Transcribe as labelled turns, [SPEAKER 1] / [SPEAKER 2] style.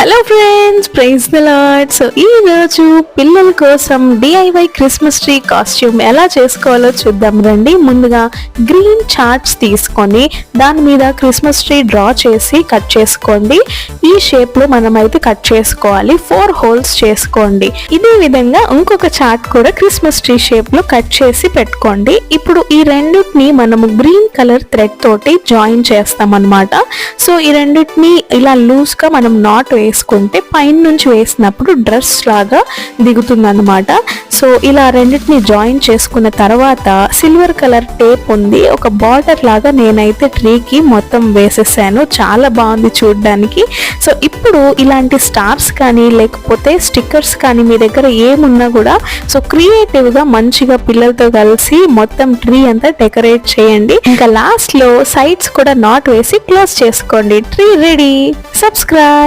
[SPEAKER 1] Hello friends, praise the Lord. So ఈ రోజు పిల్లల కోసం డిఐవై క్రిస్మస్ ట్రీ కాస్ట్యూమ్ ఎలా చేసుకోవాలో చూద్దాం రండి. ముందుగా గ్రీన్ చార్ట్స్ తీసుకొని దాని మీద క్రిస్మస్ ట్రీ డ్రా చేసి కట్ చేసుకోండి. ఈ షేప్ లో మనమైతే కట్ చేసుకోవాలి. 4 హోల్స్ చేసుకోండి. ఇదే విధంగా ఇంకొక చార్ట్ కూడా క్రిస్మస్ ట్రీ షేప్ లో కట్ చేసి పెట్టుకోండి. ఇప్పుడు ఈ రెండింటిని మనము గ్రీన్ కలర్ థ్రెడ్ తోటి జాయిన్ చేస్తాం అన్నమాట. సో ఈ రెండింటిని ఇలా లూజ్ గా మనం నాట్ వేసుకుంటే పైన నుంచి వేసినప్పుడు డ్రెస్ లాగా దిగుతుంది అన్నమాట. సో ఇలా రెండింటిని జాయిన్ చేసుకున్న తర్వాత సిల్వర్ కలర్ టేప్ ఉంది, ఒక బార్డర్ లాగా నేనైతే ట్రీకి మొత్తం వేసేసాను. చాలా బాగుంది చూడడానికి. సో ఇప్పుడు ఇలాంటి స్టార్స్ కానీ లేకపోతే స్టిక్కర్స్ కానీ మీ దగ్గర ఏమున్నా కూడా సో క్రియేటివ్ గా మంచిగా పిల్లలతో కలిసి మొత్తం ట్రీ అంతా డెకరేట్ చేయండి. ఇంకా లాస్ట్ లో సైడ్స్ కూడా నాట్ వేసి క్లోజ్ చేసుకోండి. Tree ready. సబ్స్క్రైబ్.